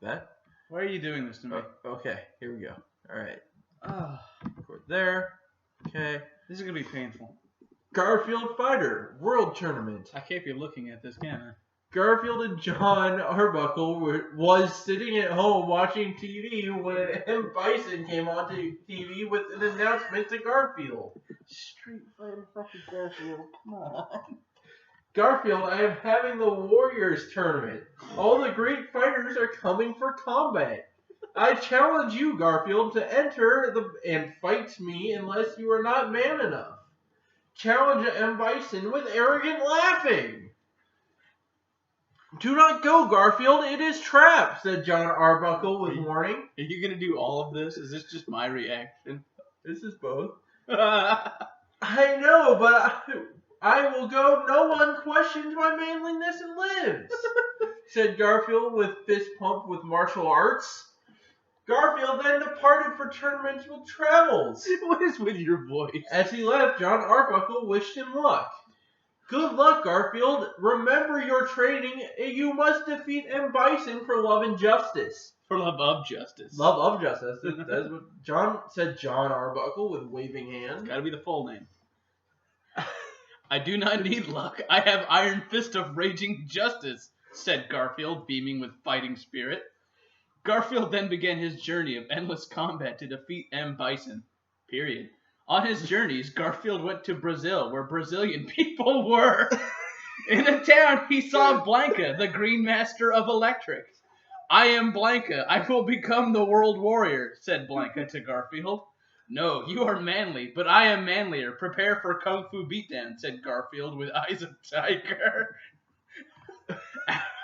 like that. Why are you doing this to me? Okay, here we go. All right. Oh, Record there. Okay. this is going to be painful. Garfield Fighter World Tournament. I can't be looking at this camera. Garfield and John Arbuckle was sitting at home watching TV when M. Bison came onto TV with an announcement to Garfield. Street Fighter fucking Garfield. Come on. Garfield, I am having the Warriors tournament. All the great fighters are coming for combat. I challenge you, Garfield, to enter and fight me unless you are not man enough. Challenge M. Bison with arrogant laughing. Do not go, Garfield. It is trap, said John Arbuckle with warning. Are you going to do all of this? Is this just my reaction? This is both. I know, but I will go. No one questions my manliness and lives, said Garfield with fist pump with martial arts. Garfield then departed for tournaments with travels. What is with your voice? As he left, John Arbuckle wished him luck. Good luck, Garfield. Remember your training. You must defeat M. Bison for love and justice. For love of justice. Love of justice. That's what John Arbuckle with waving hand. Gotta be the full name. I do not need luck. I have Iron Fist of Raging Justice, said Garfield, beaming with fighting spirit. Garfield then began his journey of endless combat to defeat M. Bison. Period. On his journeys, Garfield went to Brazil, where Brazilian people were. In a town, he saw Blanca, the Green Master of Electric. I am Blanca. I will become the World Warrior, said Blanca to Garfield. No, you are manly, but I am manlier. Prepare for Kung Fu Beatdown, said Garfield with eyes of tiger.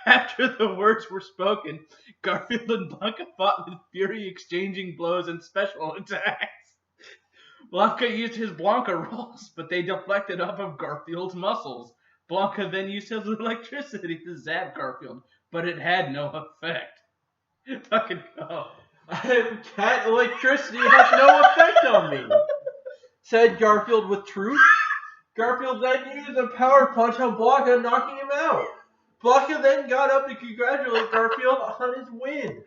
After the words were spoken, Garfield and Blanca fought with fury, exchanging blows and special attacks. Blanca used his Blanca rolls, but they deflected off of Garfield's muscles. Blanca then used his electricity to zap Garfield, but it had no effect. Fucking go. That electricity has no effect on me, said Garfield with truth. Garfield then used a power punch on Blanca, knocking him out. Blanca then got up to congratulate Garfield on his win.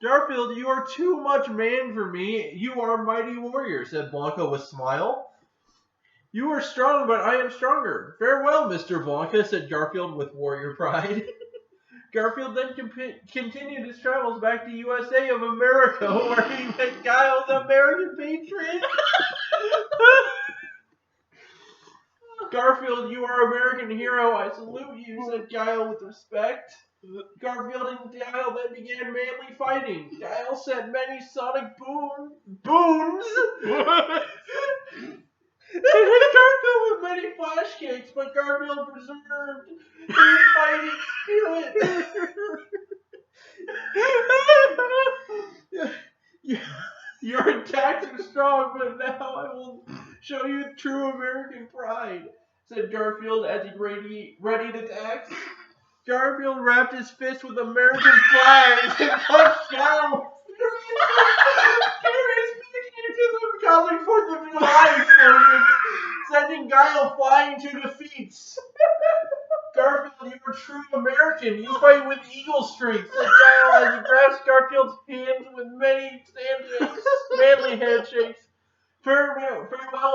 Garfield, you are too much man for me. You are a mighty warrior, said Blanca with a smile. You are strong, but I am stronger. Farewell, Mr. Blanca, said Garfield with warrior pride. Garfield then continued his travels back to USA of America, where he met Guile, the American patriot. Garfield, you are American hero. I salute you, said Guile with respect. Garfield and Guile then began manly fighting. Guile sent many sonic boons. And hit Garfield with many flash kicks, but Garfield preserved his fighting spirit. Your attacks are strong, but now I will show you true American pride, said Garfield as he ready to attack. Garfield wrapped his fist with American flags and punched Guile. Causing 4th of July explosions, sending Guile flying to defeats. Garfield, you are true American. You fight with eagle strength, said Guile as he grasps Garfield's hands with many manly handshakes. Farewell,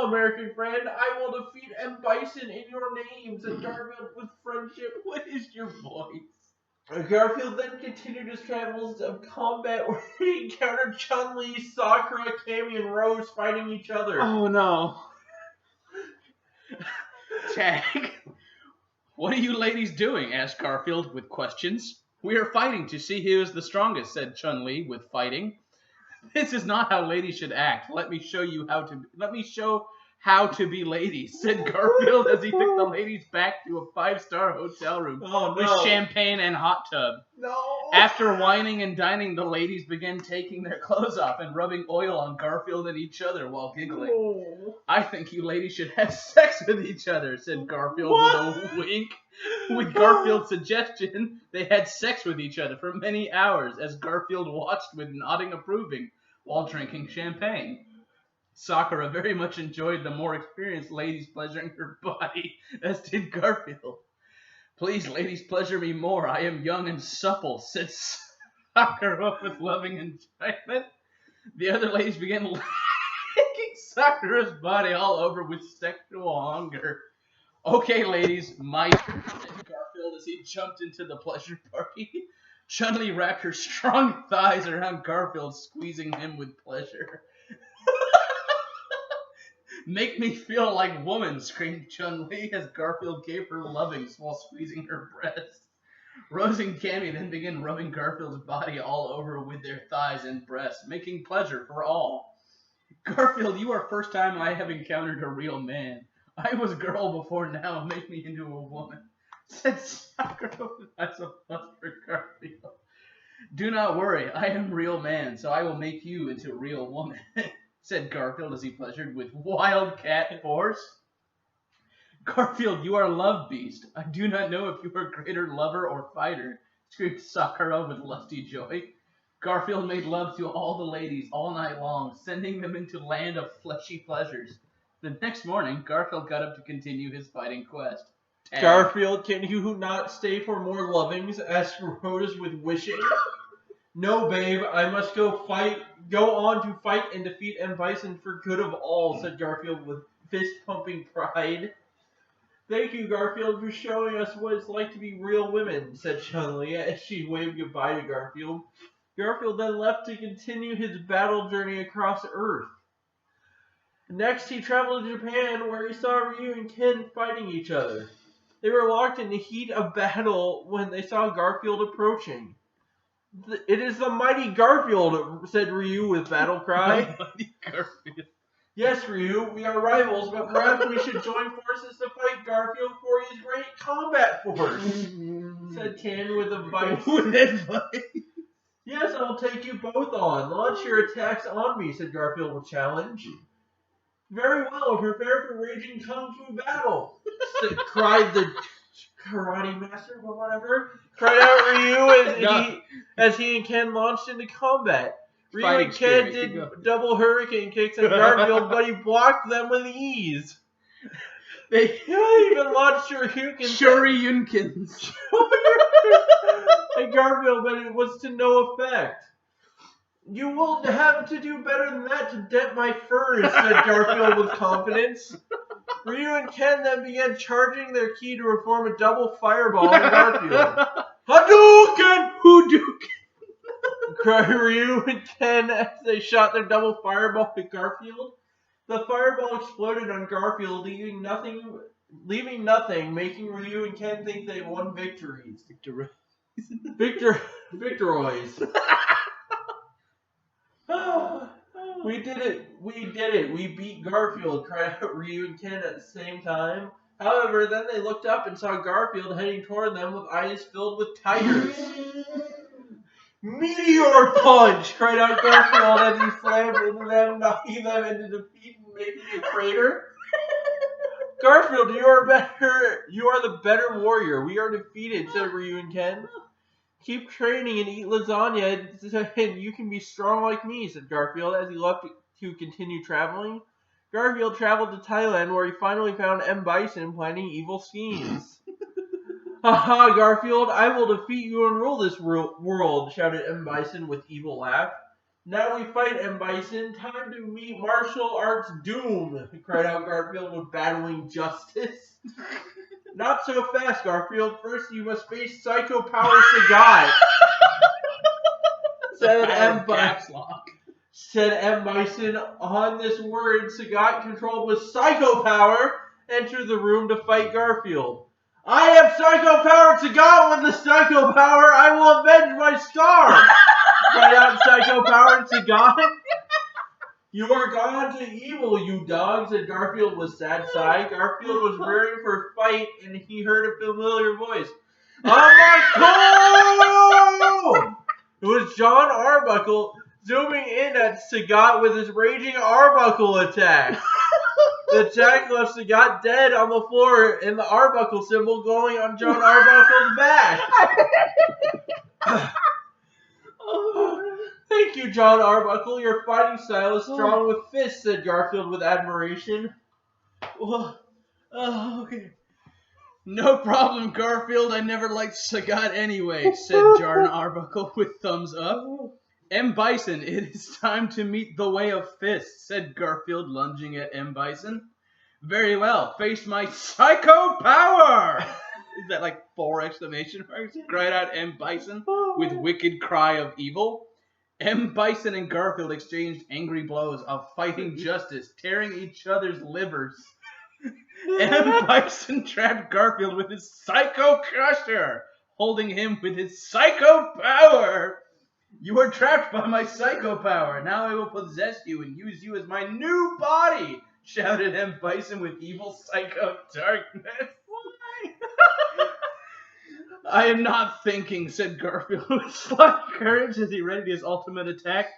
American friend. I will defeat M. Bison in your name, said Garfield with friendship. What is your voice? Garfield then continued his travels of combat where he encountered Chun-Li, Sakura, Cammy, and Rose fighting each other. Oh no. Tag. What are you ladies doing? Asked Garfield with questions. We are fighting to see who is the strongest, said Chun-Li with fighting. This is not how ladies should act. Let me show how to be ladies, said Garfield as he took the ladies back to a 5-star hotel room with champagne and hot tub. No. After whining and dining, the ladies began taking their clothes off and rubbing oil on Garfield and each other while giggling. Oh. I think you ladies should have sex with each other, said Garfield with a wink. With Garfield's suggestion, they had sex with each other for many hours as Garfield watched with nodding approving while drinking champagne. Sakura very much enjoyed the more experienced ladies pleasuring her body, as did Garfield. Please, ladies, pleasure me more. I am young and supple, said Sakura with loving enjoyment. The other ladies began licking Sakura's body all over with sexual hunger. Okay, ladies, my turn, said Garfield as he jumped into the pleasure party. Chun-Li wrapped her strong thighs around Garfield, squeezing him with pleasure. Make me feel like woman, screamed Chun-Li as Garfield gave her lovings while squeezing her breasts. Rose and Cammy then began rubbing Garfield's body all over with their thighs and breasts, making pleasure for all. Garfield, you are first time I have encountered a real man. I was a girl before now, make me into a woman, said Sakura with eyes of lust for Garfield. Do not worry, I am real man, so I will make you into a real woman, said Garfield as he pleasured with wildcat force. Garfield, you are a love beast. I do not know if you are a greater lover or fighter, screamed Sakura with lusty joy. Garfield made love to all the ladies all night long, sending them into land of fleshy pleasures. The next morning, Garfield got up to continue his fighting quest. Tag. Garfield, can you not stay for more lovings? Asked Rose with wishing. No, babe, I must go on to fight and defeat M. Bison for good of all, said Garfield with fist-pumping pride. Thank you, Garfield, for showing us what it's like to be real women, said Chun-Li as she waved goodbye to Garfield. Garfield then left to continue his battle journey across Earth. Next, he traveled to Japan, where he saw Ryu and Ken fighting each other. They were locked in the heat of battle when they saw Garfield approaching. It is the mighty Garfield, said Ryu with battle cry. The mighty Garfield. Yes, Ryu, we are rivals, but perhaps we should join forces to fight Garfield for his great combat force, said Ken with advice. Yes, I'll take you both on. Launch your attacks on me, said Garfield with challenge. Very well, prepare for raging kung fu battle, cried the karate master, or whatever. Cried out Ryu as he and Ken launched into combat. Ryu and Ken did double hurricane kicks at Garfield, but he blocked them with ease. They even launched Shoryukens. at Garfield, but it was to no effect. You will have to do better than that to dent my furs, said Garfield with confidence. Ryu and Ken then began charging their ki to reform a double fireball on Garfield. Hadouken! Cried Ryu and Ken as they shot their double fireball at Garfield. The fireball exploded on Garfield, leaving nothing, making Ryu and Ken think they won victories. Victoroys. We did it. We beat Garfield, cried out Ryu and Ken at the same time. However, then they looked up and saw Garfield heading toward them with eyes filled with tigers. Meteor punch! Cried out Garfield as he slammed into them, knocking them into defeat and making a crater. Garfield, you are the better warrior. We are defeated, said Ryu and Ken. Keep training and eat lasagna, and you can be strong like me, said Garfield as he left to continue traveling. Garfield traveled to Thailand, where he finally found M. Bison planning evil schemes. Haha, Garfield, I will defeat you and rule this world, shouted M. Bison with evil laugh. Now we fight, M. Bison. Time to meet martial arts doom, cried out Garfield with battling justice. Not so fast, Garfield. First, you must face Psycho Power Sagat, said M. Bison. On this word, Sagat, controlled with Psycho Power, entered the room to fight Garfield. I have Psycho Power Sagat with the Psycho Power. I will avenge my star, cried out Psycho Power Sagat. You are gone to evil, you dog, said Garfield with sad sigh. Garfield was rearing for a fight, and he heard a familiar voice. Arbuckle! It was John Arbuckle zooming in at Sagat with his raging Arbuckle attack. The attack left Sagat dead on the floor, and the Arbuckle symbol glowing on John Arbuckle's back. Thank you, John Arbuckle. Your fighting style is strong with fists, said Garfield with admiration. Okay. No problem, Garfield. I never liked Sagat anyway, said John Arbuckle with thumbs up. M. Bison, it is time to meet the way of fists, said Garfield, lunging at M. Bison. Very well, face my psycho power! Is that like 4 exclamation marks? Cried out M. Bison with wicked cry of evil. M. Bison and Garfield exchanged angry blows of fighting justice, tearing each other's livers. M. Bison trapped Garfield with his Psycho Crusher, holding him with his Psycho Power. You are trapped by my Psycho Power. Now I will possess you and use you as my new body, shouted M. Bison with evil Psycho darkness. I am not thinking, said Garfield with slight courage as he readied his ultimate attack.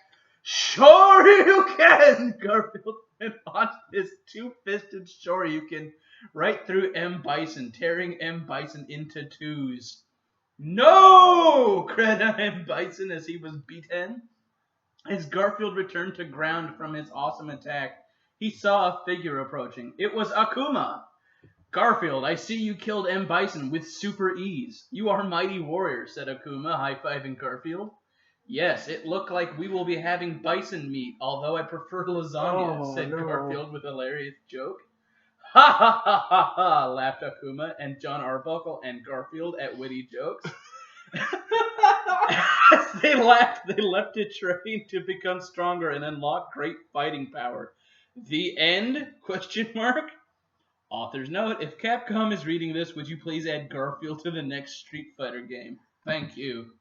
Sure you can, Garfield, and launched his 2-fisted Shoryuken right through M. Bison, tearing M. Bison into 2s. No! Cried M. Bison as he was beaten. As Garfield returned to ground from his awesome attack, he saw a figure approaching. It was Akuma. Garfield, I see you killed M. Bison with super ease. You are mighty warrior, said Akuma, high-fiving Garfield. Yes, it looked like we will be having bison meat, although I prefer lasagna, said Garfield with a hilarious joke. Ha ha ha ha ha, laughed Akuma and John Arbuckle and Garfield at witty jokes. As they laughed, they left to train to become stronger and unlock great fighting power. The end? Question mark. Author's note, if Capcom is reading this, would you please add Garfield to the next Street Fighter game? Thank you.